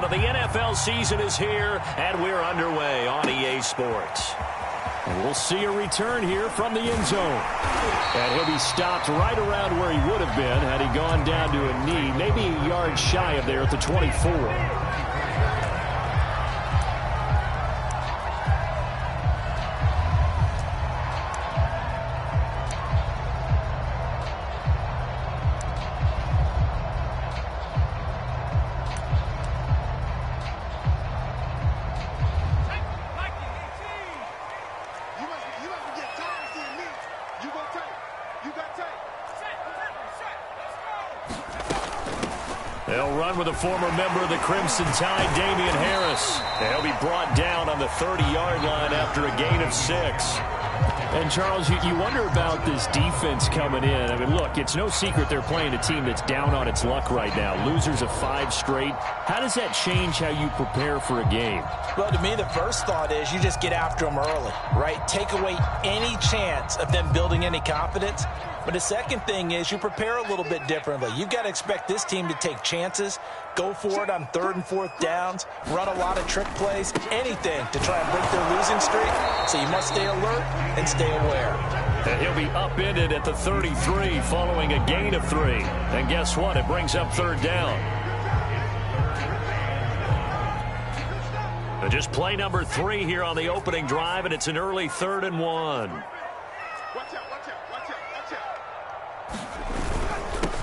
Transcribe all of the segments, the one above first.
Well, the NFL season is here, and we're underway on EA Sports. And we'll see a return here from the end zone. And he'll be stopped right around where he would have been had he gone down to a knee, maybe a yard shy of there at the 24. They'll run with a former member of the Crimson Tide, Damian Harris. They'll be brought down on the 30-yard line after a gain of 6. And, Charles, you wonder about this defense coming in. I mean, look, it's no secret they're playing a team that's down on its luck right now. Losers of 5 straight. How does that change how you prepare for a game? Well, to me, the first thought is you just get after them early, right? Take away any chance of them building any confidence. But the second thing is you prepare a little bit differently. You've got to expect this team to take chances, go for it on 3rd and 4th downs, run a lot of trick plays, anything to try and break their losing streak. So you must stay alert and stay aware. And he'll be upended at the 33 following a gain of 3. And guess what? It brings up 3rd down. But just play number 3 here on the opening drive, and it's an early 3rd and 1.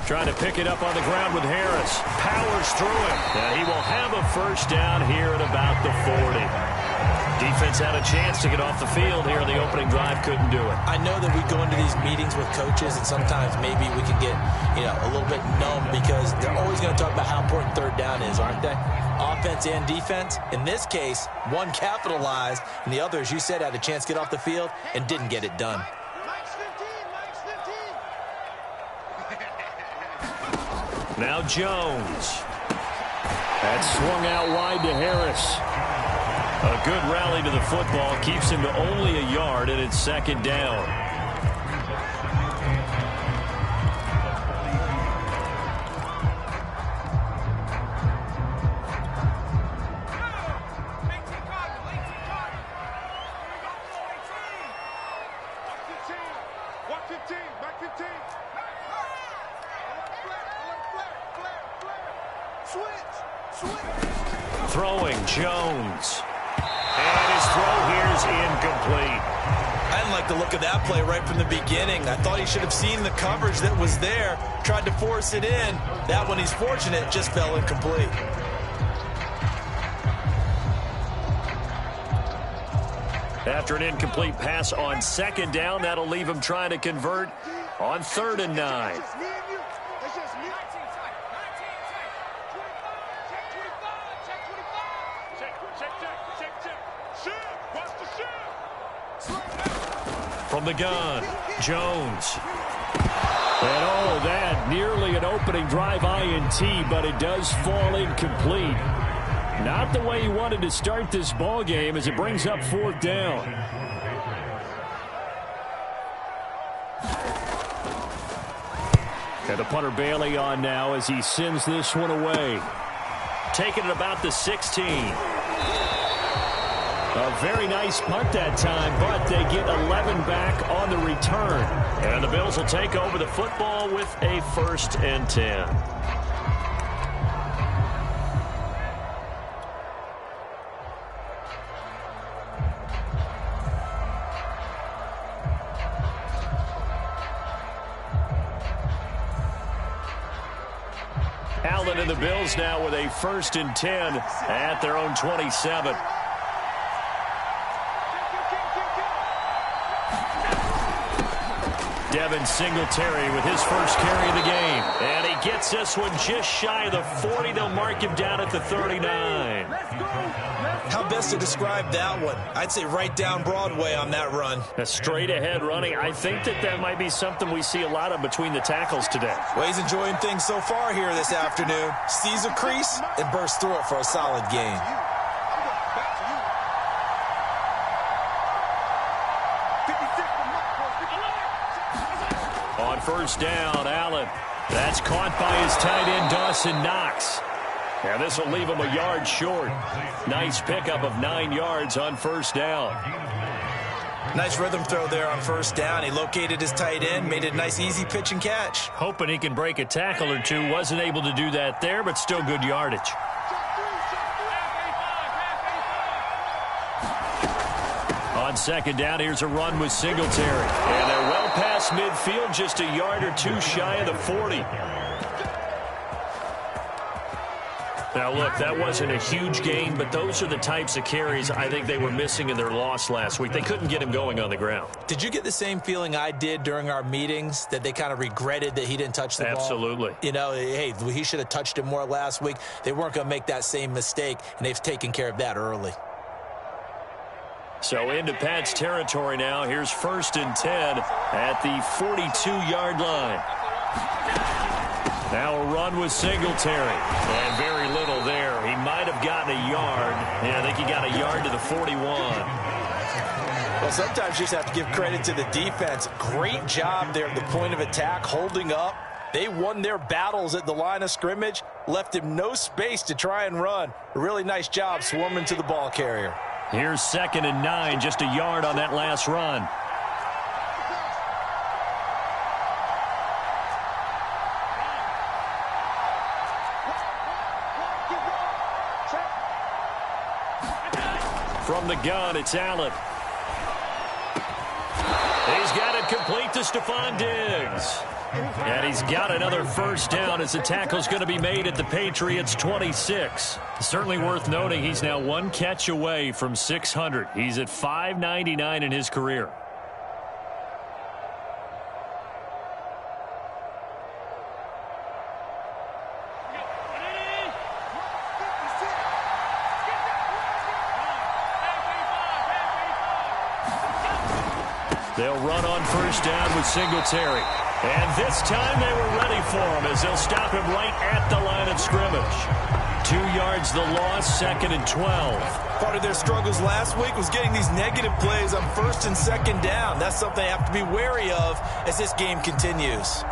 Trying to pick it up on the ground with Harris. Powers through him. And he will have a first down here at about the 40. Defense had a chance to get off the field here in the opening drive. Couldn't do it. I know that we go into these meetings with coaches, and sometimes maybe we can get, a little bit numb because they're always going to talk about how important 3rd down is, aren't they? Offense and defense. In this case, one capitalized, and the other, as you said, had a chance to get off the field and didn't get it done. Now Jones. That's swung out wide to Harris. A good rally to the football keeps him to only a yard, and it's 2nd down. Throwing Jones. And his throw here is incomplete. I didn't like the look of that play right from the beginning. I thought he should have seen the coverage that was there, tried to force it in. That one, he's fortunate, just fell incomplete. After an incomplete pass on 2nd down, that'll leave him trying to convert on 3rd and 9. From the gun, Jones. And oh, that nearly an opening drive INT, but it does fall incomplete. Not the way he wanted to start this ball game as it brings up 4th down. And the punter Bailey on now as he sends this one away. Taking it about the 16. A very nice punt that time, but they get 11 back on the return. And the Bills will take over the football with a 1st and 10. Allen and the Bills now with a 1st and 10 at their own 27. Devin Singletary with his first carry of the game. And he gets this one just shy of the 40. They'll mark him down at the 39. How best to describe that one? I'd say right down Broadway on that run. A straight ahead running. I think that might be something we see a lot of between the tackles today. Well, he's enjoying things so far here this afternoon. Sees a crease and bursts through it for a solid gain. On 1st down, Allen. That's caught by his tight end, Dawson Knox. And this will leave him a yard short. Nice pickup of 9 yards on first down. Nice rhythm throw there on first down. He located his tight end, made it a nice easy pitch and catch. Hoping he can break a tackle or two. Wasn't able to do that there, but still good yardage. On second down, here's a run with Singletary. And they're well past midfield, just a yard or two shy of the 40. Now, look, that wasn't a huge gain, but those are the types of carries I think they were missing in their loss last week. They couldn't get him going on the ground. Did you get the same feeling I did during our meetings, that they kind of regretted that he didn't touch the ball? Absolutely. You know, hey, he should have touched it more last week. They weren't going to make that same mistake, and they've taken care of that early. So into Pat's territory now. Here's 1st and 10 at the 42-yard line. Now a run with Singletary. And very little there. He might have gotten a yard. Yeah, I think he got a yard to the 41. Well, sometimes you just have to give credit to the defense. Great job there at the point of attack, holding up. They won their battles at the line of scrimmage, left him no space to try and run. A really nice job swarming to the ball carrier. Here's 2nd and 9, just a yard on that last run. From the gun, it's Allen. He's got it complete to Stephon Diggs. And he's got another first down as the tackle's going to be made at the Patriots' 26. Certainly worth noting he's now 1 catch away from 600. He's at 599 in his career. They'll run on first down with Singletary. And this time they were ready for him as they'll stop him right at the line of scrimmage. 2 yards the loss, 2nd and 12. Part of their struggles last week was getting these negative plays on 1st and 2nd down. That's something they have to be wary of as this game continues.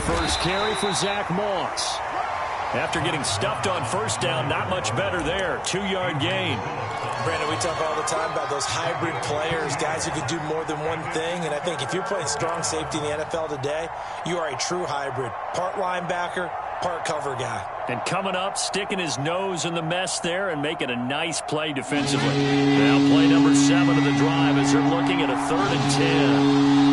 First carry for Zach Moss. After getting stuffed on first down, not much better there. 2-yard gain. Brandon, we talk all the time about those hybrid players, guys who can do more than one thing. And I think if you're playing strong safety in the NFL today, you are a true hybrid. Part linebacker, part cover guy. And coming up, sticking his nose in the mess there and making a nice play defensively. Now play number 7 of the drive as they're looking at a 3rd and 10.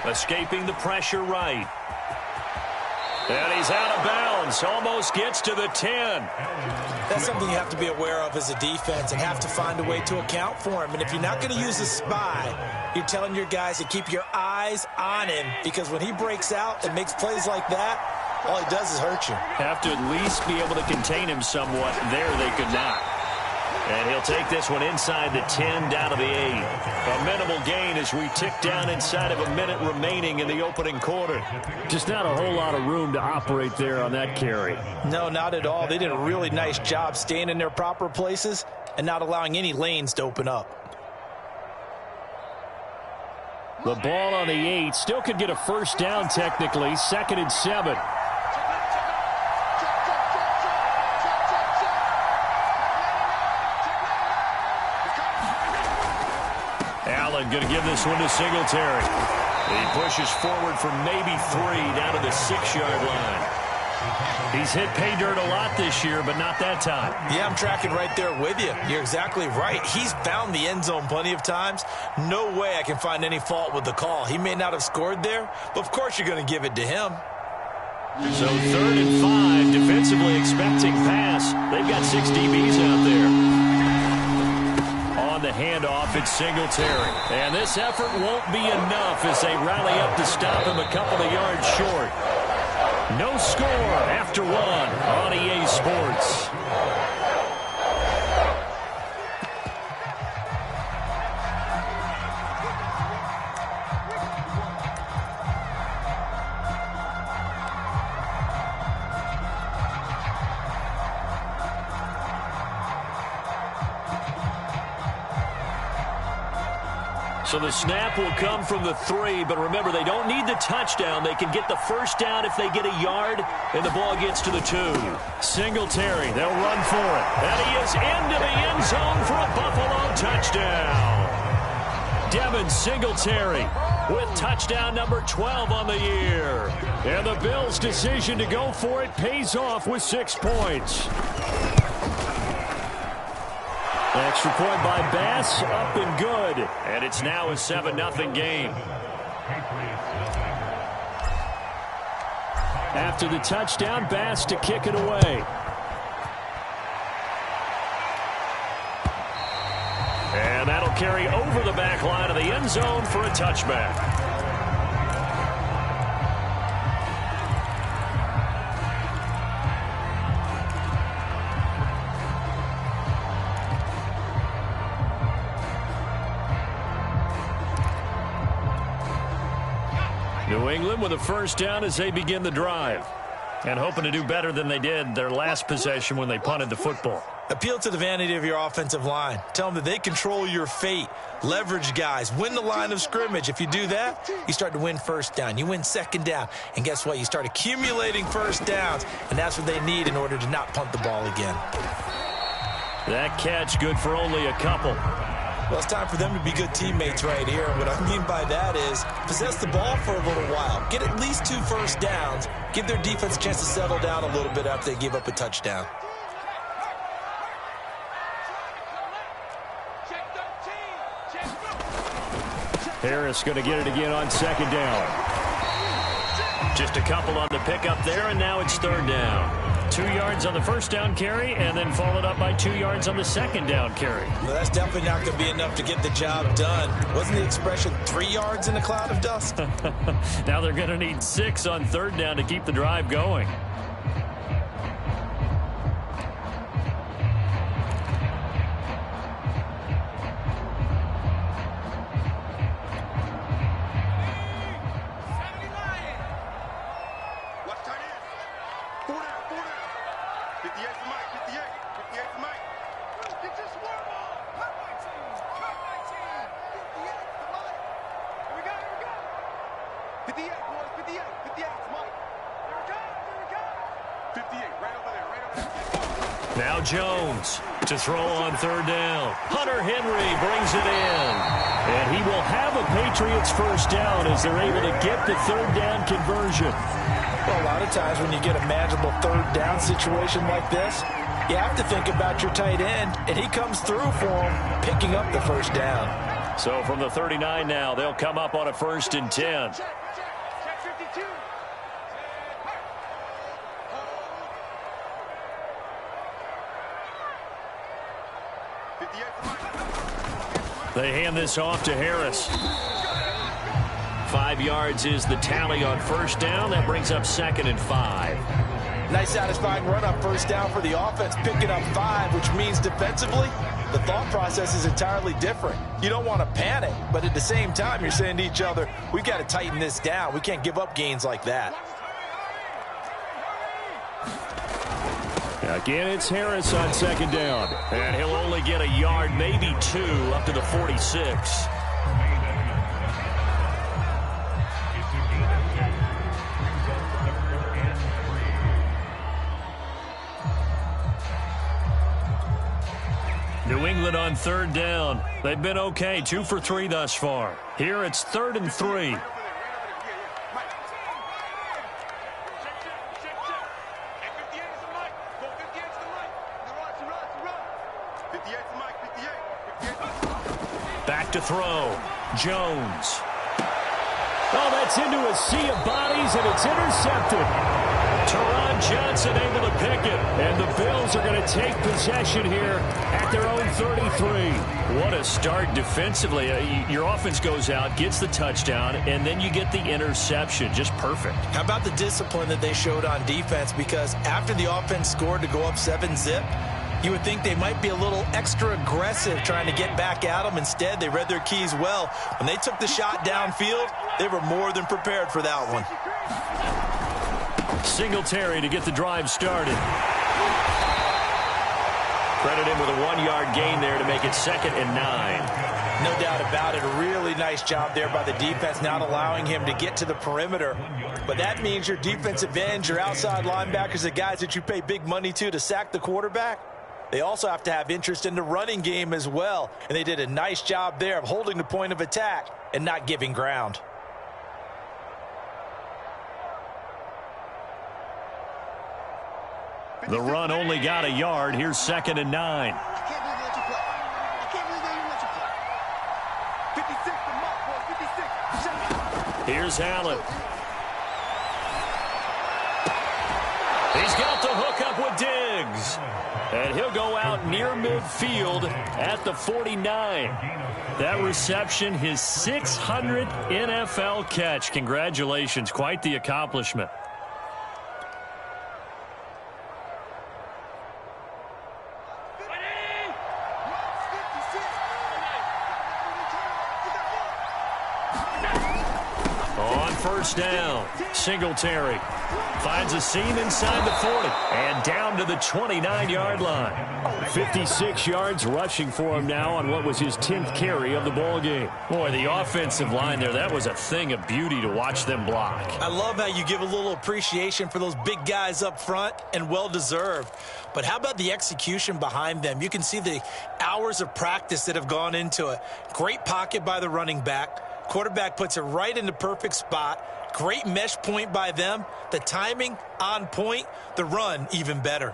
Escaping the pressure right. And he's out of bounds. Almost gets to the 10. That's something you have to be aware of as a defense and have to find a way to account for him. And if you're not going to use a spy, you're telling your guys to keep your eyes on him, because when he breaks out and makes plays like that, all he does is hurt you. Have to at least be able to contain him somewhat. There they could not. And he'll take this one inside the 10, down to the 8. A minimal gain as we tick down inside of a minute remaining in the opening quarter. Just not a whole lot of room to operate there on that carry. No, not at all. They did a really nice job staying in their proper places and not allowing any lanes to open up. The ball on the 8. Still could get a first down technically. 2nd and 7. Going to give this one to Singletary. He pushes forward for maybe 3 down to the 6-yard line. He's hit pay dirt a lot this year, but not that time. Yeah, I'm tracking right there with you. You're exactly right. He's found the end zone plenty of times. No way I can find any fault with the call. He may not have scored there, but of course you're going to give it to him. So 3rd and 5, defensively expecting pass. They've got 6 DBs out there. On the handoff, it's Singletary. And this effort won't be enough as they rally up to stop him a couple of yards short. No score after 1 on EA Sports. So the snap will come from the 3, but remember, they don't need the touchdown. They can get the first down if they get a yard, and the ball gets to the 2. Singletary, they'll run for it. And he is into the end zone for a Buffalo touchdown. Devin Singletary with touchdown number 12 on the year. And the Bills' decision to go for it pays off with 6 points. Extra point by Bass, up and good. And it's now a 7-0 game. After the touchdown, Bass to kick it away. And that'll carry over the back line of the end zone for a touchback. New England with a first down as they begin the drive. And hoping to do better than they did their last possession when they punted the football. Appeal to the vanity of your offensive line. Tell them that they control your fate. Leverage guys. Win the line of scrimmage. If you do that, you start to win first down. You win second down. And guess what? You start accumulating first downs. And that's what they need in order to not punt the ball again. That catch good for only a couple. Well, it's time for them to be good teammates right here. And what I mean by that is possess the ball for a little while. Get at least 2 first downs. Give their defense a chance to settle down a little bit after they give up a touchdown. Harris going to get it again on second down. Just a couple on the pickup there, and now it's third down. 2 yards on the first down carry, and then followed up by 2 yards on the second down carry. Well, that's definitely not going to be enough to get the job done. Wasn't the expression 3 yards in a cloud of dust? Now they're going to need 6 on third down to keep the drive going. Now Jones to throw on third down. Hunter Henry brings it in. And he will have a Patriots first down as they're able to get the third down conversion. Well, a lot of times when you get a manageable third down situation like this, you have to think about your tight end, and he comes through for him, picking up the first down. So from the 39 now, they'll come up on a 1st and 10. They hand this off to Harris. 5 yards is the tally on first down. That brings up 2nd and 5. Nice satisfying run on first down for the offense, picking up 5, which means defensively, the thought process is entirely different. You don't want to panic, but at the same time, you're saying to each other, we've got to tighten this down. We can't give up gains like that. Again, it's Harris on second down. And he'll only get a yard, maybe 2, up to the 46. New England on third down. They've been okay, 2 for 3 thus far. Here it's 3rd and 3. Back to throw. Jones. Oh, that's into a sea of bodies, and it's intercepted. Teron Johnson able to pick it. And the Bills are going to take possession here at their own 33. What a start defensively. Your offense goes out, gets the touchdown, and then you get the interception. Just perfect. How about the discipline that they showed on defense? Because after the offense scored to go up 7-zip, you would think they might be a little extra aggressive trying to get back at them. Instead, they read their keys well. When they took the shot downfield, they were more than prepared for that one. Singletary to get the drive started. Credit him with a 1-yard gain there to make it 2nd and 9. No doubt about it. A really nice job there by the defense, not allowing him to get to the perimeter. But that means your defensive ends, your outside linebackers, the guys that you pay big money to sack the quarterback, they also have to have interest in the running game as well. And they did a nice job there of holding the point of attack and not giving ground. The run only got a yard. Here's 2nd and 9. Here's Allen. He's got the hook up with Diggs. And he'll go out near midfield at the 49. That reception, his 600th NFL catch. Congratulations. Quite the accomplishment. First down. Singletary finds a seam inside the 40 and down to the 29-yard line. 56 yards rushing for him now on what was his 10th carry of the ball game. Boy, the offensive line there, that was a thing of beauty to watch them block. I love how you give a little appreciation for those big guys up front, and well-deserved. But how about the execution behind them? You can see the hours of practice that have gone into it. Great pocket by the running back. Quarterback puts it right in the perfect spot. Great mesh point by them. The timing on point. The run even better.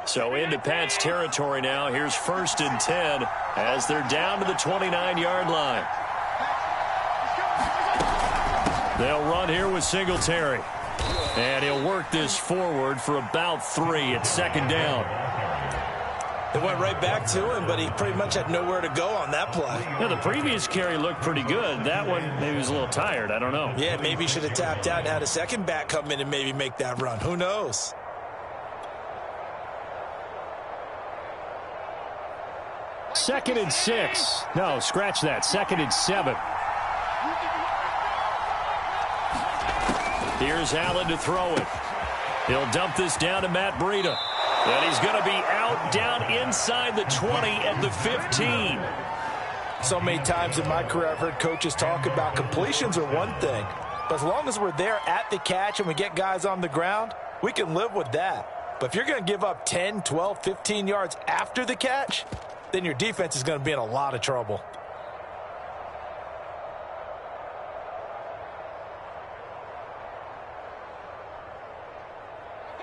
So into Pat's territory now. Here's 1st and 10 as they're down to the 29-yard line. They'll run here with Singletary. And he'll work this forward for about 3 at 2nd down. They went right back to him, but he pretty much had nowhere to go on that play. Yeah, the previous carry looked pretty good. That one, maybe he was a little tired. I don't know. Yeah, maybe he should have tapped out and had a second back come in and maybe make that run. Who knows? Second and 6. No, scratch that. 2nd and 7. Here's Allen to throw it. He'll dump this down to Matt Breida. And he's going to be out down inside the 20 at the 15. So many times in my career I've heard coaches talk about completions are one thing. But as long as we're there at the catch and we get guys on the ground, we can live with that. But if you're going to give up 10, 12, 15 yards after the catch, then your defense is going to be in a lot of trouble.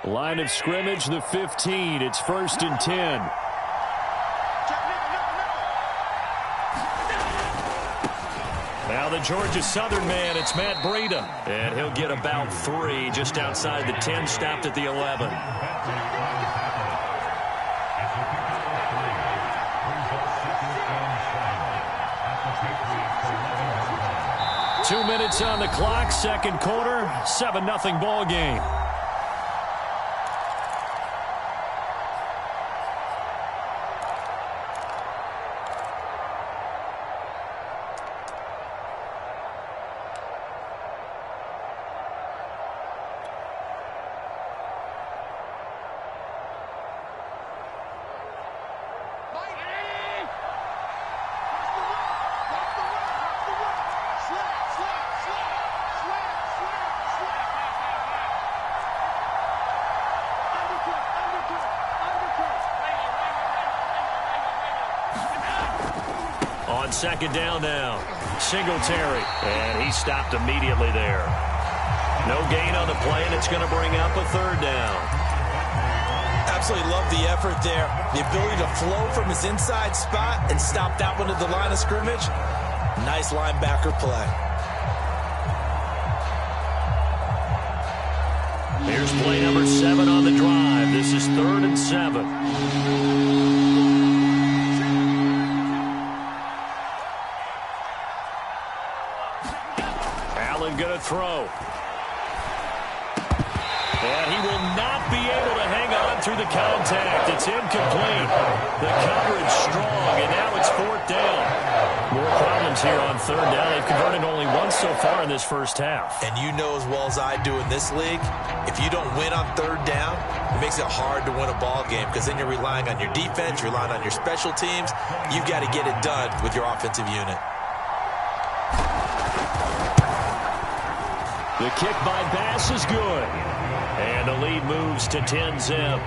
Line of scrimmage, the 15. It's 1st and 10. Now the Georgia Southern man, it's Matt Breida. And he'll get about 3 just outside the 10, stopped at the 11. Two minutes on the clock, 2nd quarter, 7-0 ball game. On 2nd down now, Singletary, and he stopped immediately there. No gain on the play, and it's going to bring up a 3rd down. Absolutely love the effort there. The ability to flow from his inside spot and stop that one at the line of scrimmage. Nice linebacker play. Here's play number 7 on the drive. This is 3rd and 7. Going to throw. And he will not be able to hang on through the contact. It's incomplete. The coverage strong, and now it's 4th down. More problems downs here on third down. They've converted only once so far in this first half. And you know as well as I do in this league, if you don't win on third down, it makes it hard to win a ball game because then you're relying on your defense, you're relying on your special teams. You've got to get it done with your offensive unit. The kick by Bass is good. And the lead moves to 10-zip.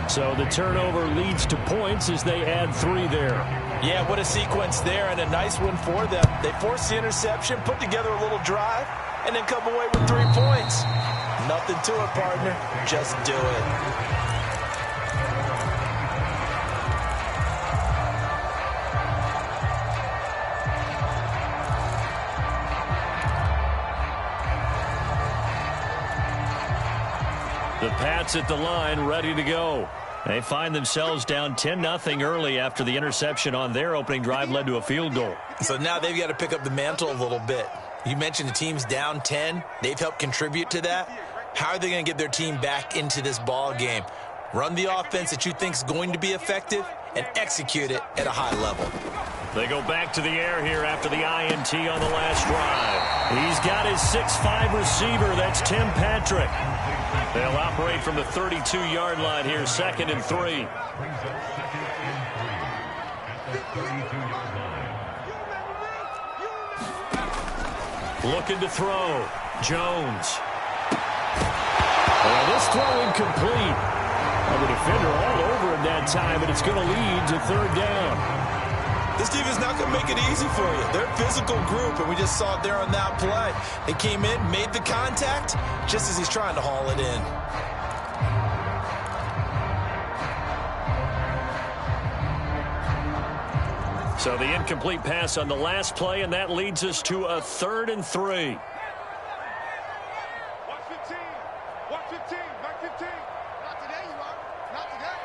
So the turnover leads to points as they add 3 there. Yeah, what a sequence there, and a nice one for them. They force the interception, put together a little drive, and then come away with 3 points. Nothing to it, partner. Just do it. The Pats at the line, ready to go. They find themselves down 10-0 early after the interception on their opening drive led to a field goal. So now they've got to pick up the mantle a little bit. You mentioned the team's down 10. They've helped contribute to that. How are they going to get their team back into this ball game? Run the offense that you think is going to be effective and execute it at a high level. They go back to the air here after the INT on the last drive. He's got his 6'5" receiver. That's Tim Patrick. They'll operate from the 32-yard line here, 2nd and 3. Looking to throw. Jones. Well, this throw incomplete. The defender all over him that time, but it's going to lead to 3rd down. This defense not going to make it easy for you. They're a physical group, and we just saw it there on that play. They came in, made the contact, just as he's trying to haul it in. So the incomplete pass on the last play, and that leads us to a 3rd and 3. Watch 15. Watch 15. Mike 15. Not today, you are. Not today.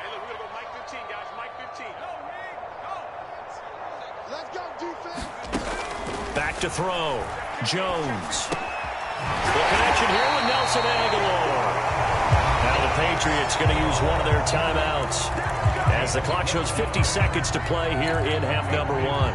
Hey, look, we're going to go Mike 15, guys. Mike 15. Go, Rick. Go. Let's go, defense. Back to throw. Jones. The connection here with Nelson Aguilar. Now the Patriots going to use one of their timeouts as the clock shows 50 seconds to play here in half number 1.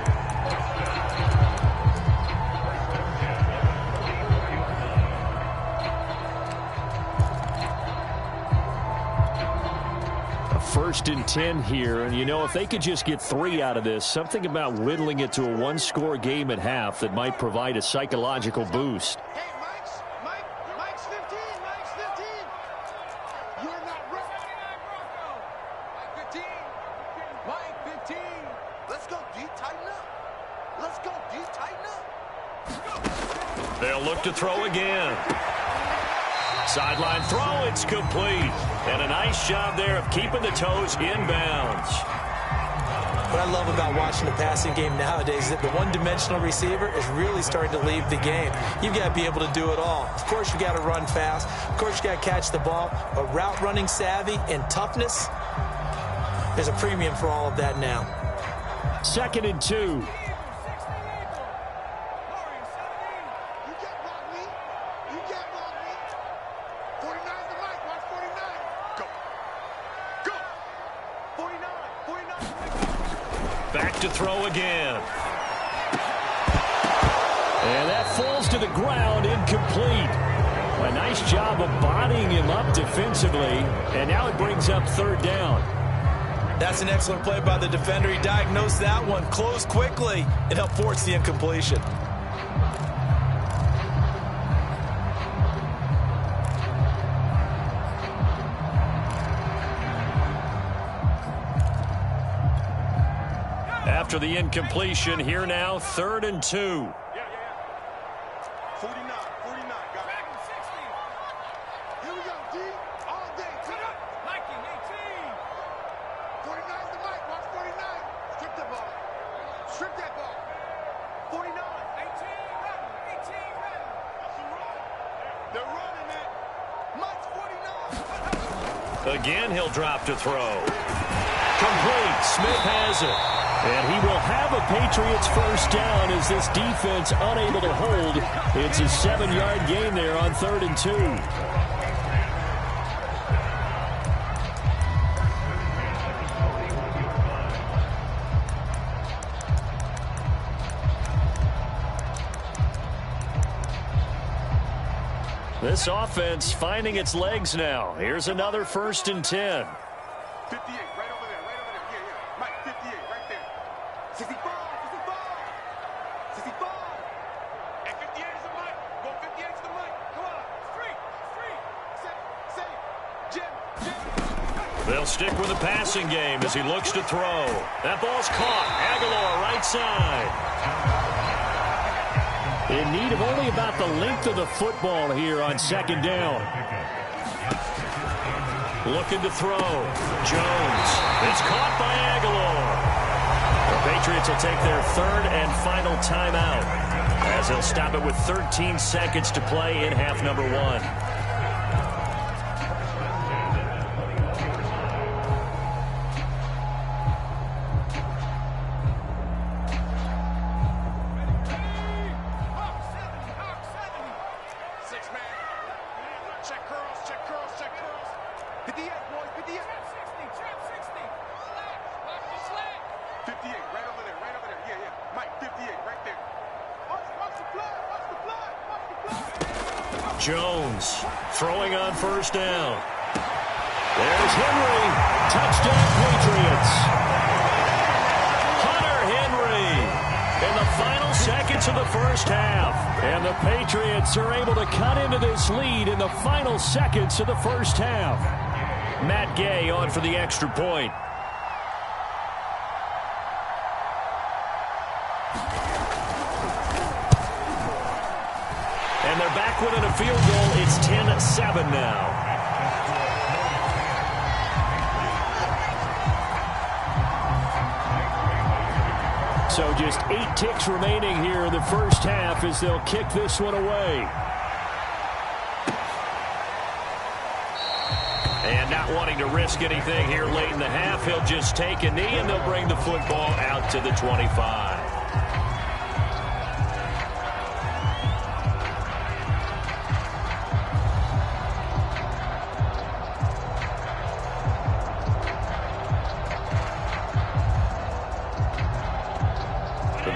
First and 10 here, and you know, if they could just get 3 out of this, something about whittling it to a 1-score game at half that might provide a psychological boost. Hey, Mike's 15. Mike's 15. You're not ready. Mike 15. Mike 15. Let's go, D. Tighten up. Let's go, D. Tighten up. They'll look to throw again. Sideline throw, it's complete. And a nice job there of keeping the toes inbounds. What I love about watching the passing game nowadays is that the one-dimensional receiver is really starting to leave the game. You've got to be able to do it all. Of course, you got to run fast. Of course, you got to catch the ball. But route running savvy and toughness, there's a premium for all of that now. 2nd and 2. To throw again. And that falls to the ground, incomplete. A nice job of bodying him up defensively, and now it brings up 3rd down. That's an excellent play by the defender. He diagnosed that one, closed quickly, and helped force the incompletion. After the incompletion, here now, 3rd and 2. Yeah. 49, got it. 60. Here we go, D. All day. Cut up. Mikey, 18. 49's the mic. Watch 49. Strip the ball. Strip that ball. 49. 18, ready. 18, ready. They're running it. Mike's 49. Again, he'll drop to throw. Complete. Smith has it. And he will have a Patriots first down as this defense unable to hold. It's a 7-yard gain there on 3rd and 2. This offense finding its legs now. Here's another 1st and 10. 58, right over there, right over there. Yeah, yeah. Mike, 58, right there. 65, 65, 65. And 58 is the mic. Go 58 is the mic. Come on. Street. Say, Jim. They'll stick with the passing game as he looks to throw. That ball's caught. Aguilar, right side. In need of only about the length of the football here on 2nd down. Looking to throw. Jones. It's caught by Aguilar. The Patriots will take their 3rd and final timeout as they'll stop it with 13 seconds to play in half number 1. Jones throwing on 1st down. There's Henry. Touchdown, Patriots. Hunter Henry in the final seconds of the 1st half. And the Patriots are able to cut into this lead in the final seconds of the 1st half. Matt Gay on for the extra point. And they're back within a field goal. It's 10-7 now. So just 8 ticks remaining here in the 1st half as they'll kick this one away. And not wanting to risk anything here late in the half, he'll just take a knee and they'll bring the football out to the 25.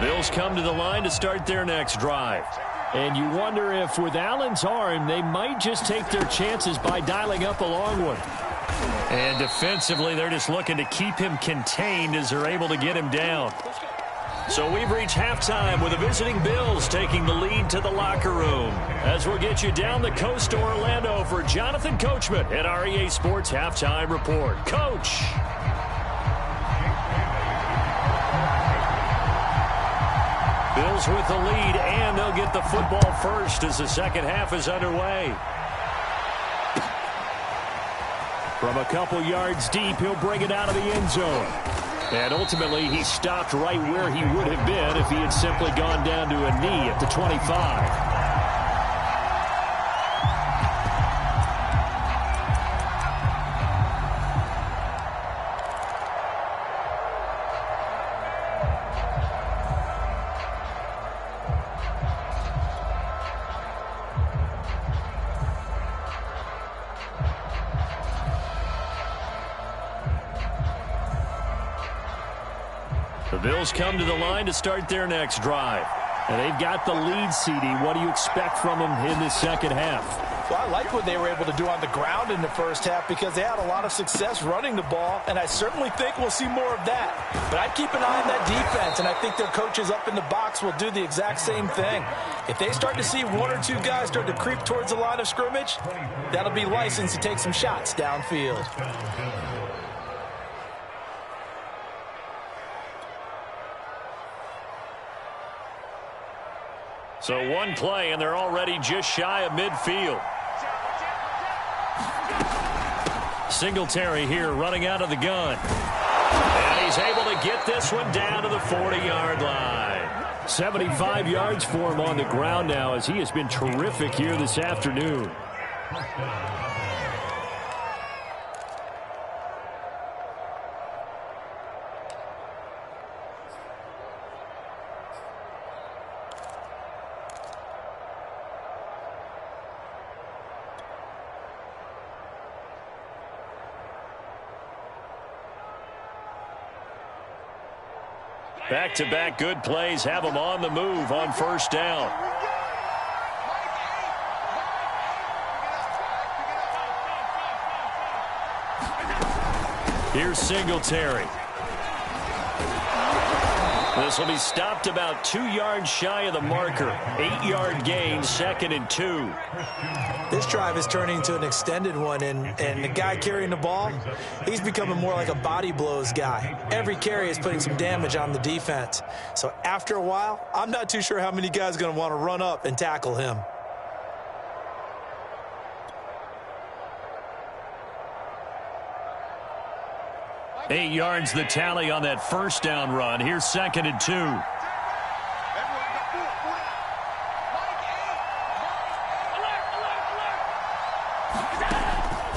Bills come to the line to start their next drive. And you wonder if with Allen's arm, they might just take their chances by dialing up a long one. And defensively, they're just looking to keep him contained as they're able to get him down. So we've reached halftime with the visiting Bills taking the lead to the locker room. As we'll get you down the coast to Orlando for Jonathan Coachman at our EA Sports Halftime Report. Coach. Bills with the lead, and they'll get the football first as the 2nd half is underway. From a couple yards deep, he'll bring it out of the end zone. And ultimately, he stopped right where he would have been if he had simply gone down to a knee at the 25. The Bills come to the line to start their next drive. And they've got the lead, CD. What do you expect from them in the 2nd half? Well, I like what they were able to do on the ground in the 1st half because they had a lot of success running the ball, and I certainly think we'll see more of that. But I'd keep an eye on that defense, and I think their coaches up in the box will do the exact same thing. If they start to see 1 or 2 guys start to creep towards the line of scrimmage, that'll be license to take some shots downfield. So one play, and they're already just shy of midfield. Singletary here running out of the gun. And he's able to get this one down to the 40-yard line. 75 yards for him on the ground now as he has been terrific here this afternoon. Back-to-back good plays have him on the move on 1st down. Here's Singletary. This will be stopped about 2 yards shy of the marker. 8-yard gain, 2nd and 2. This drive is turning into an extended one, and the guy carrying the ball, he's becoming more like a body blows guy. Every carry is putting some damage on the defense. So after a while, I'm not too sure how many guys are going to want to run up and tackle him. Eight yards the tally on that first down run. Here's 2nd and 2.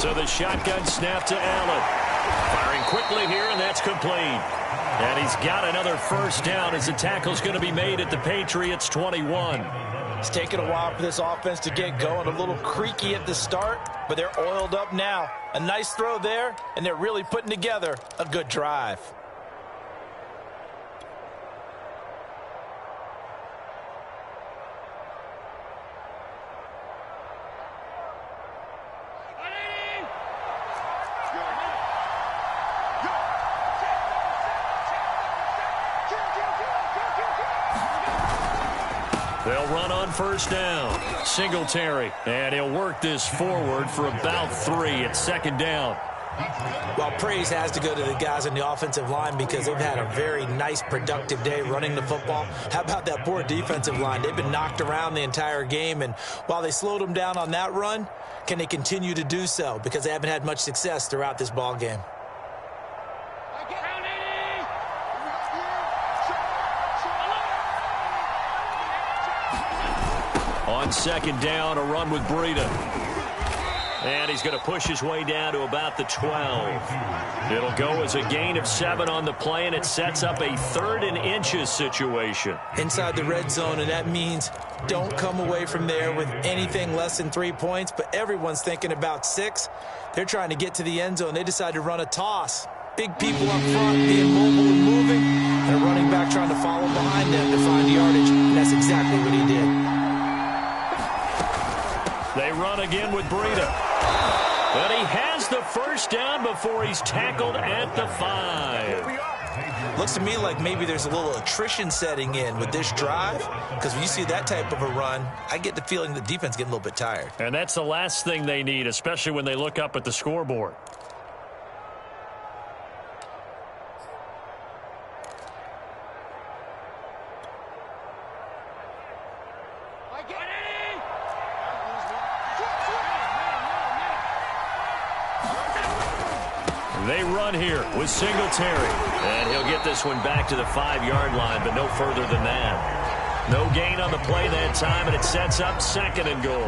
So the shotgun snap to Allen. Firing quickly here, and that's complete. And he's got another first down as the tackle's going to be made at the Patriots' 21. It's taken a while for this offense to get going. A little creaky at the start, but they're oiled up now. A nice throw there, and they're really putting together a good drive. They'll run on first down. Singletary, and he'll work this forward for about 3 at 2nd down. Well, praise has to go to the guys on the offensive line because they've had a very nice, productive day running the football. How about that poor defensive line? They've been knocked around the entire game, and while they slowed them down on that run, can they continue to do so? Because they haven't had much success throughout this ball game. On 2nd down, a run with Breida. And he's going to push his way down to about the 12. It'll go as a gain of 7 on the play, and it sets up a 3rd and inches situation. Inside the red zone, and that means don't come away from there with anything less than 3 points, but everyone's thinking about 6. They're trying to get to the end zone. They decide to run a toss. Big people up front being mobile and moving, and a running back trying to follow behind them to find yardage, and that's exactly what he did. They run again with Breida. But he has the first down before he's tackled at the 5. Looks to me like maybe there's a little attrition setting in with this drive, because when you see that type of a run, I get the feeling the defense getting a little bit tired. And that's the last thing they need, especially when they look up at the scoreboard. They run here with Singletary. And he'll get this one back to the 5-yard line, but no further than that. No gain on the play that time, and it sets up 2nd and goal.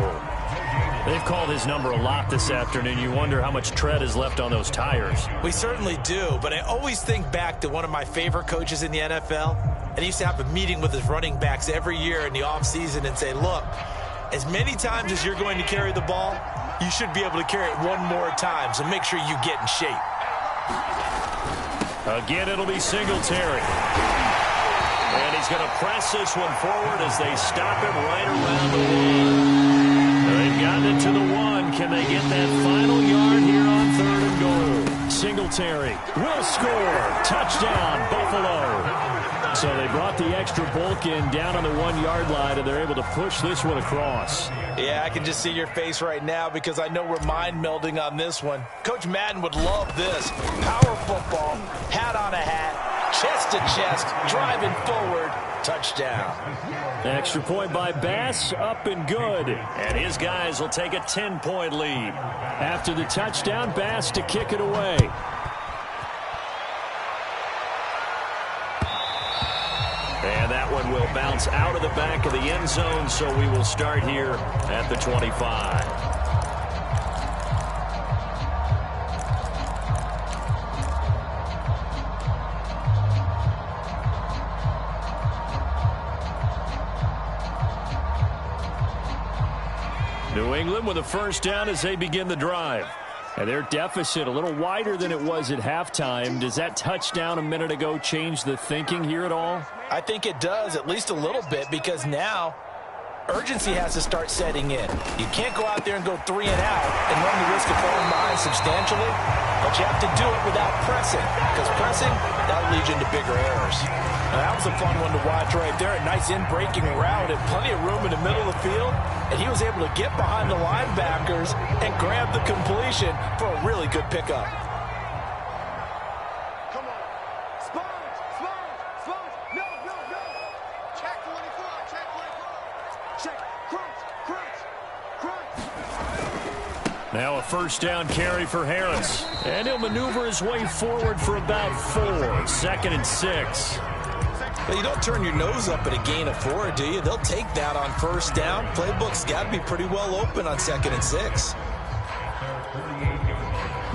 They've called his number a lot this afternoon. You wonder how much tread is left on those tires. We certainly do, but I always think back to one of my favorite coaches in the NFL. And he used to have a meeting with his running backs every year in the offseason and say, look, as many times as you're going to carry the ball, you should be able to carry it one more time, so make sure you get in shape. Again, it'll be Singletary. And he's going to press this one forward as they stop him right around the 1. They've gotten it to the 1. Can they get that final yard here on 3rd and goal? Singletary will score. Touchdown, Buffalo. So they brought the extra bulk in down on the 1-yard line, and they're able to push this one across. Yeah, I can just see your face right now because I know we're mind melding on this one. Coach Madden would love this. Power football, hat on a hat, chest to chest, driving forward, touchdown. Extra point by Bass, up and good. And his guys will take a 10-point lead. After the touchdown, Bass to kick it away. And that one will bounce out of the back of the end zone, so we will start here at the 25. New England with a first down as they begin the drive. And their deficit a little wider than it was at halftime. Does that touchdown a minute ago change the thinking here at all? I think it does, at least a little bit, because now urgency has to start setting in. You can't go out there and go 3 and out and run the risk of falling behind substantially. but you have to do it without pressing, because pressing, that'll lead you into bigger errors. Now, that was a fun one to watch right there. A nice in-breaking route and plenty of room in the middle of the field, and he was able to get behind the linebackers and grab the completion for a really good pickup. Come on. Sponge. No. Check 24. Check. Crunch. Now a first down carry for Harris. And he'll maneuver his way forward for about 4. 2nd and 6. Well, you don't turn your nose up at a gain of 4, do you? They'll take that on first down. Playbook's got to be pretty well open on 2nd and 6.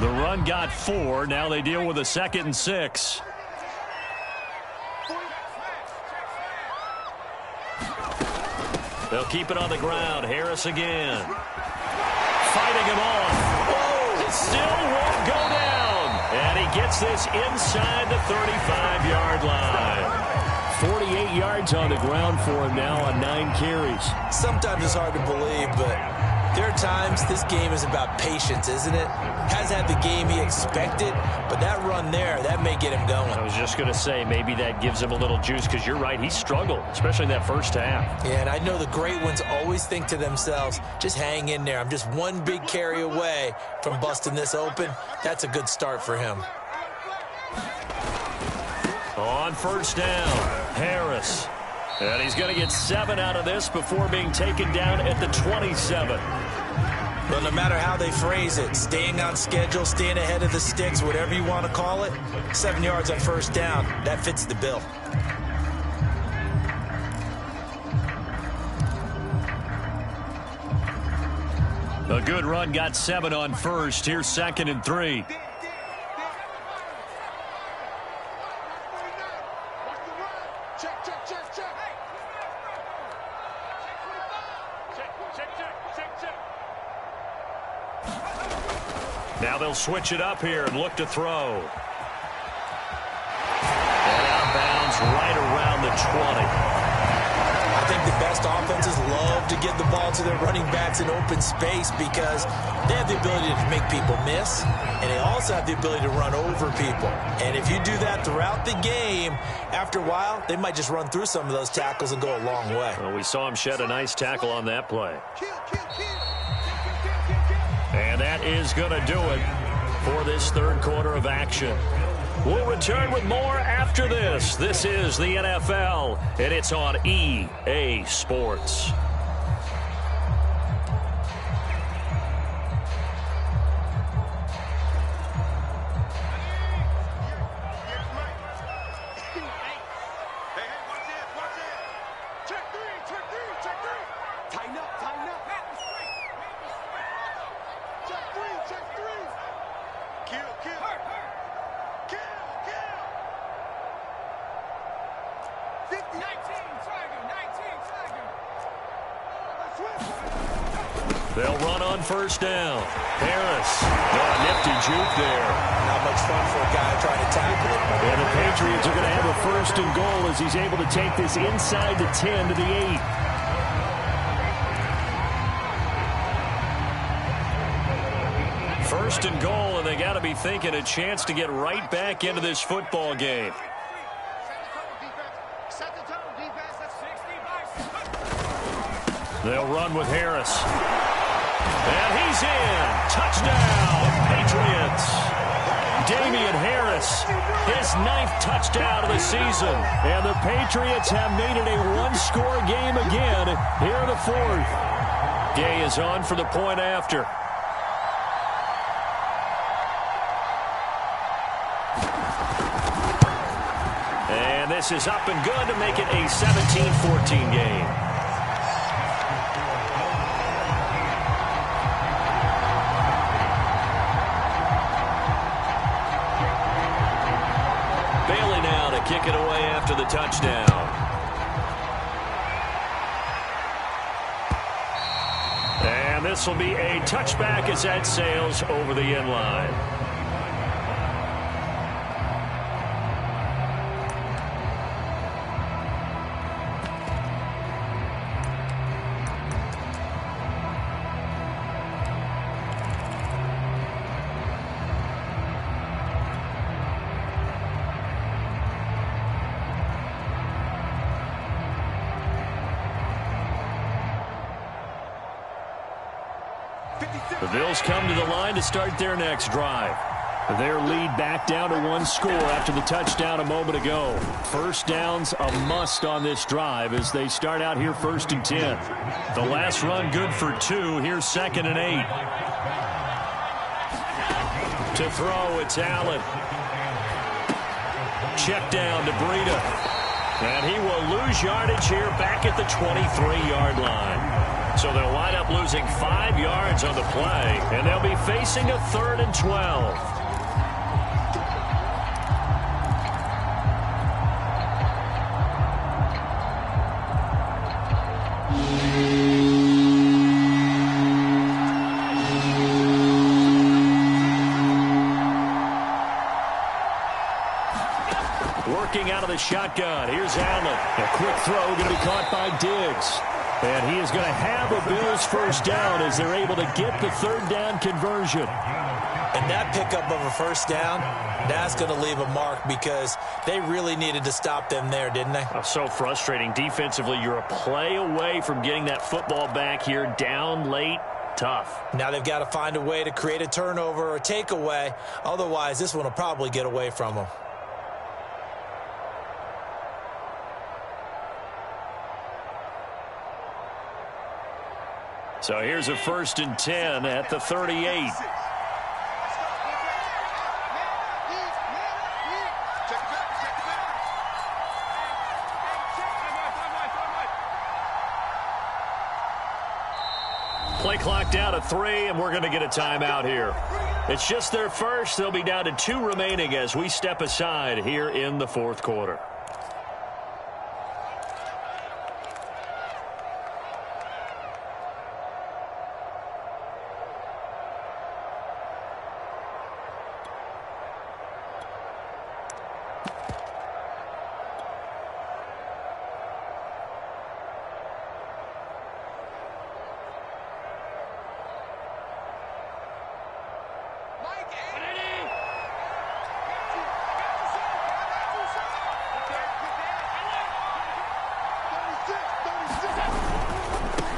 The run got 4. Now they deal with a 2nd and 6. They'll keep it on the ground. Harris again. Fighting him off. Whoa! It still won't go down. And he gets this inside the 35-yard line. 48 yards on the ground for him now on 9 carries. Sometimes it's hard to believe, but there are times this game is about patience, isn't it? Has had the game he expected, but that run there, that may get him going. I was just going to say, maybe that gives him a little juice, because you're right, he struggled, especially in that first half. Yeah, and I know the great ones always think to themselves, just hang in there. I'm just one big carry away from busting this open. That's a good start for him. On first down, Harris. And he's going to get 7 out of this before being taken down at the 27. Well, no matter how they phrase it, staying on schedule, staying ahead of the sticks, whatever you want to call it, 7 yards on first down, that fits the bill. A good run got 7 on first. Here's 2nd and 3. Now they'll switch it up here and look to throw. And out of bounds right around the 20. I think the best offenses love to get the ball to their running backs in open space because they have the ability to make people miss, and they also have the ability to run over people. And if you do that throughout the game, after a while, they might just run through some of those tackles and go a long way. Well, we saw him shed a nice tackle on that play. And that is going to do it for this third quarter of action. We'll return with more after this. This is the NFL, and it's on EA Sports. They'll run on first down. Harris. A nifty juke there. Not much fun for a guy trying to tackle it. And the Patriots are going to have a first and goal as he's able to take this inside the 10 to the 8. First and goal, and they got to be thinking a chance to get right back into this football game. They'll run with Harris. And he's in. Touchdown, Patriots. Damian Harris, his 9th touchdown of the season. And the Patriots have made it a one-score game again here in the 4th. Gay is on for the point after. And this is up and good to make it a 17-14 game. Kick it away after the touchdown. And this will be a touchback as that sails over the end line. The Bills come to the line to start their next drive. Their lead back down to one score after the touchdown a moment ago. First down's a must on this drive as they start out here 1st and 10. The last run good for 2. Here's 2nd and 8. To throw, it's Allen. Check down to Breida. And he will lose yardage here back at the 23-yard line. So they'll wind up losing 5 yards on the play, and they'll be facing a 3rd and 12. Working out of the shotgun. Here's Allen. A quick throw going to be caught by Diggs. And he is going to have a Bills first down as they're able to get the 3rd down conversion. And that pickup of a first down, that's going to leave a mark because they really needed to stop them there, didn't they? Oh, so frustrating. Defensively, you're a play away from getting that football back here down late. Tough. Now they've got to find a way to create a turnover or takeaway. Otherwise, this one will probably get away from them. So here's a 1st and 10 at the 38. Play clock down to 3, and we're going to get a timeout here. It's just their first. They'll be down to 2 remaining as we step aside here in the 4th quarter.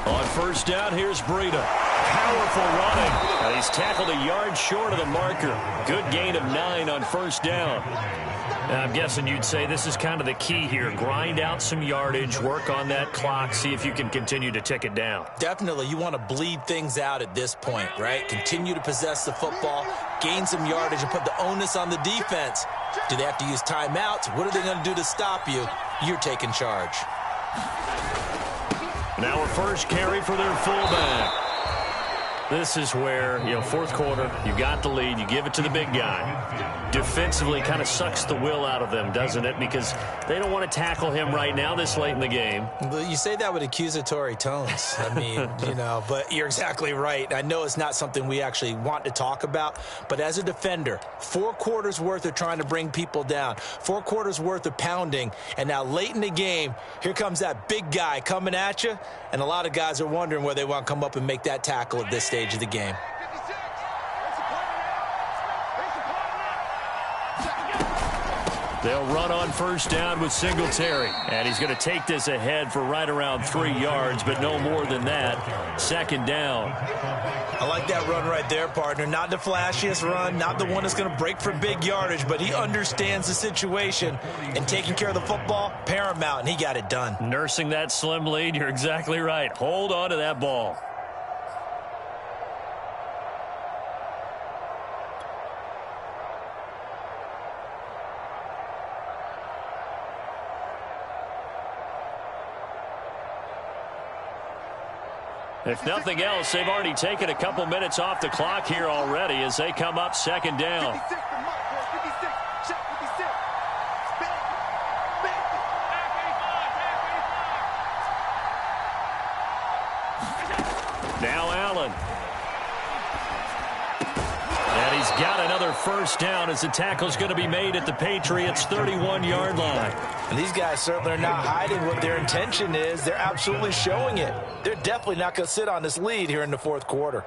On first down, here's Breida. Powerful running. And he's tackled a yard short of the marker. Good gain of 9 on first down. And I'm guessing you'd say this is kind of the key here. Grind out some yardage, work on that clock, see if you can continue to tick it down. Definitely. You want to bleed things out at this point, right? Continue to possess the football, gain some yardage, and put the onus on the defense. Do they have to use timeouts? What are they going to do to stop you? You're taking charge. Now a first carry for their fullback. This is where, 4th quarter, you got the lead, you give it to the big guy. Defensively kind of sucks the will out of them, doesn't it? Because they don't want to tackle him right now this late in the game. Well, you say that with accusatory tones. I mean, but you're exactly right. I know it's not something we actually want to talk about, but as a defender, 4 quarters worth of trying to bring people down, 4 quarters worth of pounding, and now late in the game, here comes that big guy coming at you, and a lot of guys are wondering where they want to come up and make that tackle at this stage of the game. They'll run on first down with Singletary. And he's going to take this ahead for right around 3 yards, but no more than that. 2nd down. I like that run right there, partner. Not the flashiest run, not the one that's going to break for big yardage, but he understands the situation, and taking care of the football, paramount, and he got it done. Nursing that slim lead, you're exactly right. Hold on to that ball. If nothing else, they've already taken a couple minutes off the clock here already as they come up 2nd down. Now Allen. And he's got another first down as the tackle's going to be made at the Patriots' 31-yard line. And these guys certainly are not hiding what their intention is. They're absolutely showing it. They're definitely not going to sit on this lead here in the 4th quarter.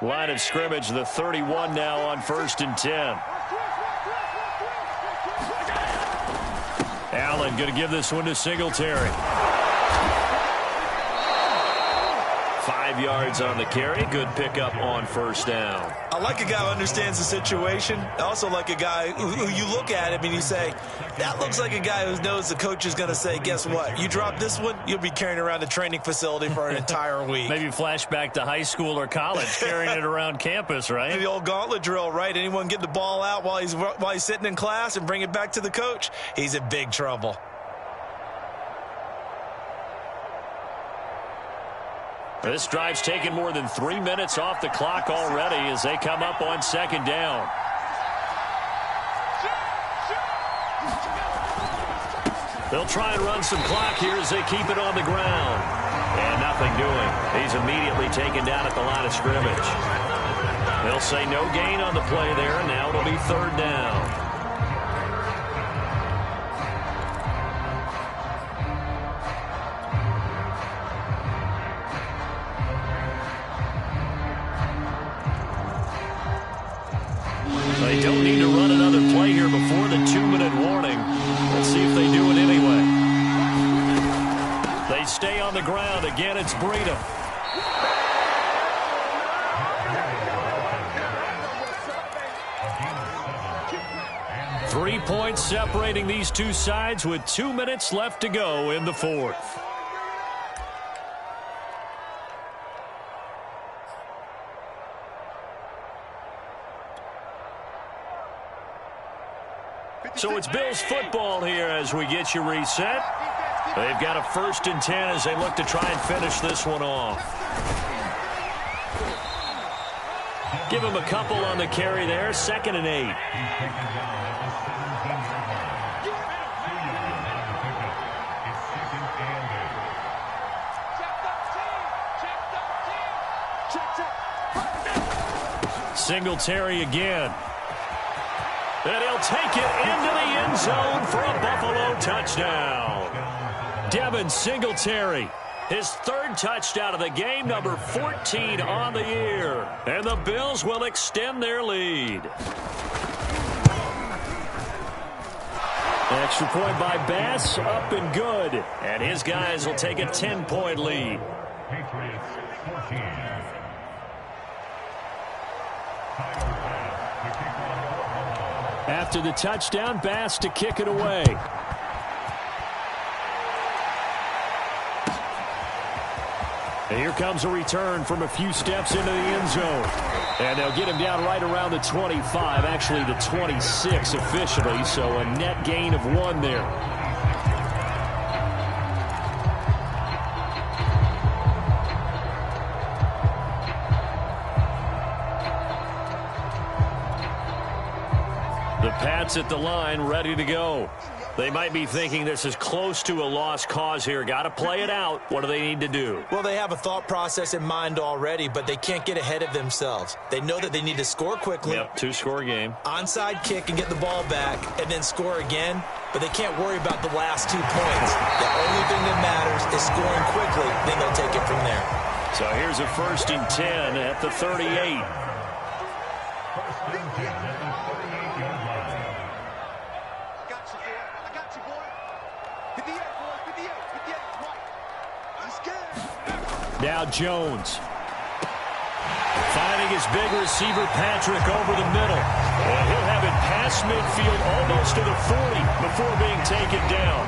Line of scrimmage, the 31 now on 1st and 10. Allen going to give this one to Singletary. 5 yards on the carry. Good pickup on 1st down. I like a guy who understands the situation. I also like a guy who you look at him and you say, that looks like a guy who knows the coach is going to say, guess what? You drop this one, you'll be carrying around the training facility for an entire week. Maybe flashback to high school or college, carrying it around campus, right? The old gauntlet drill, right? Anyone get the ball out while he's sitting in class and bring it back to the coach, he's in big trouble. This drive's taken more than 3 minutes off the clock already as they come up on 2nd down. They'll try and run some clock here as they keep it on the ground. And nothing doing. He's immediately taken down at the line of scrimmage. They'll say no gain on the play there, and now it'll be 3rd down. They don't need to run another play here before the 2-minute warning. Let's see if they do it anyway. They stay on the ground. Again, it's Breedham. Three points separating these two sides with 2 minutes left to go in the 4th. So it's Bills football here as we get you reset. They've got a 1st and 10 as they look to try and finish this one off. Give them a couple on the carry there. 2nd and 8. Singletary again. And he'll take it into the end zone for a Buffalo touchdown. Devin Singletary, his 3rd touchdown of the game, number 14 on the year. And the Bills will extend their lead. Extra point by Bass, up and good. And his guys will take a 10-point lead. Patriots 14. After the touchdown, Bass to kick it away. And here comes a return from a few steps into the end zone. And they'll get him down right around the 25, actually the 26 officially, so a net gain of 1 there. The Pats at the line, ready to go. They might be thinking this is close to a lost cause here. Got to play it out. What do they need to do? Well, they have a thought process in mind already, but they can't get ahead of themselves. They know that they need to score quickly. Yep, 2-score game. Onside kick and get the ball back and then score again, but they can't worry about the last 2 points. The only thing that matters is scoring quickly, then they'll take it from there. So here's a 1st and 10 at the 38. Now Jones. Finding his big receiver, Patrick, over the middle. And he'll have it past midfield almost to the 40 before being taken down.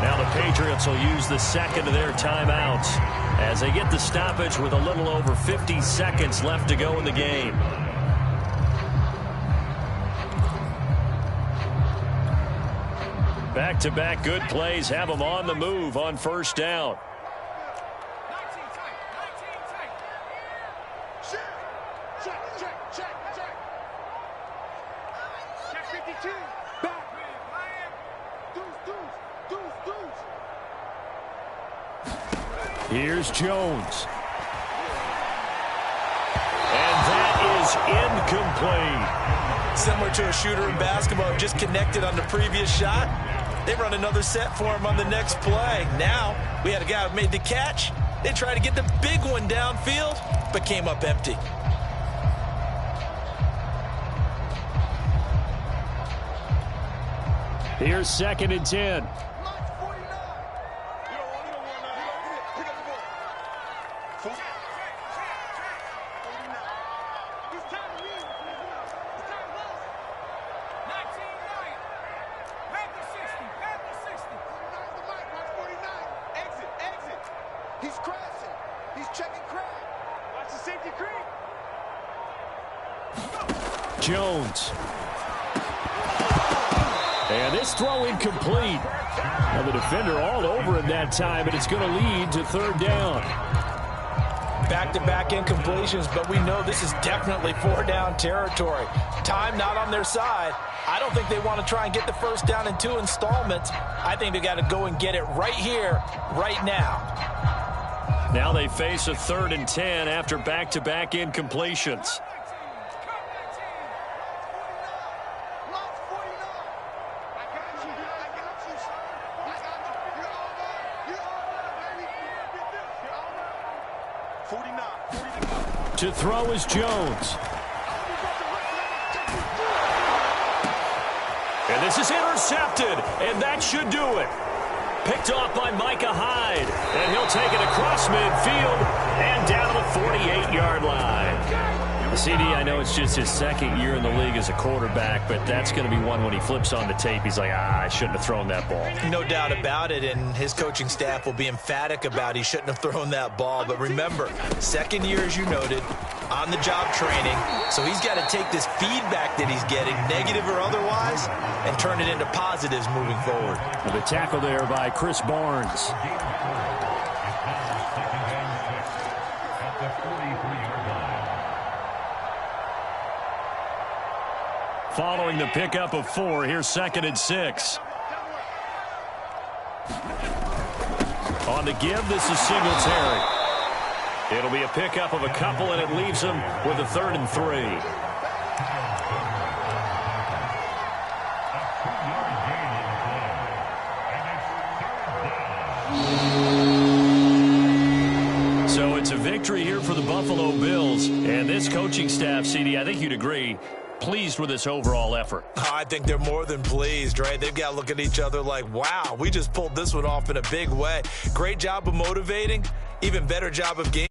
Now the Patriots will use the 2nd of their timeouts as they get the stoppage with a little over 50 seconds left to go in the game. Back-to-back good plays have them on the move on 1st down. Here's Jones. And that is incomplete. Similar to a shooter in basketball, just connected on the previous shot. They run another set for him on the next play. Now, we had a guy who made the catch. They tried to get the big one downfield, but came up empty. Here's 2nd and 10. He's crashing. He's checking crack. Watch the safety creep. Jones. And this throw incomplete. Now the defender all over him that time, and it's going to lead to 3rd down. Back-to-back incompletions, but we know this is definitely 4-down territory. Time not on their side. I don't think they want to try and get the 1st down in 2 installments. I think they got to go and get it right here, right now. Now they face a 3rd and 10 after back-to-back incompletions. To throw is Jones. And this is intercepted, and that should do it. Picked off by Micah Hyde, and he'll take it across midfield and down to the 48-yard line. CD, I know it's just his 2nd year in the league as a quarterback, but that's going to be one when he flips on the tape. He's like, I shouldn't have thrown that ball. No doubt about it, and his coaching staff will be emphatic about he shouldn't have thrown that ball. But remember, 2nd year, as you noted, on-the-job training, so he's got to take this feedback that he's getting, negative or otherwise, and turn it into positives moving forward. The tackle there by Chris Barnes. Following the pickup of 4, here's 2nd and 6. On the give, this is Singletary. It'll be a pickup of a couple, and it leaves him with a 3rd and 3. So it's a victory here for the Buffalo Bills. And this coaching staff, CD, I think you'd agree, pleased with this overall effort. I think they're more than pleased, right? They've got to look at each other like, wow, we just pulled this one off in a big way. Great job of motivating, even better job of game.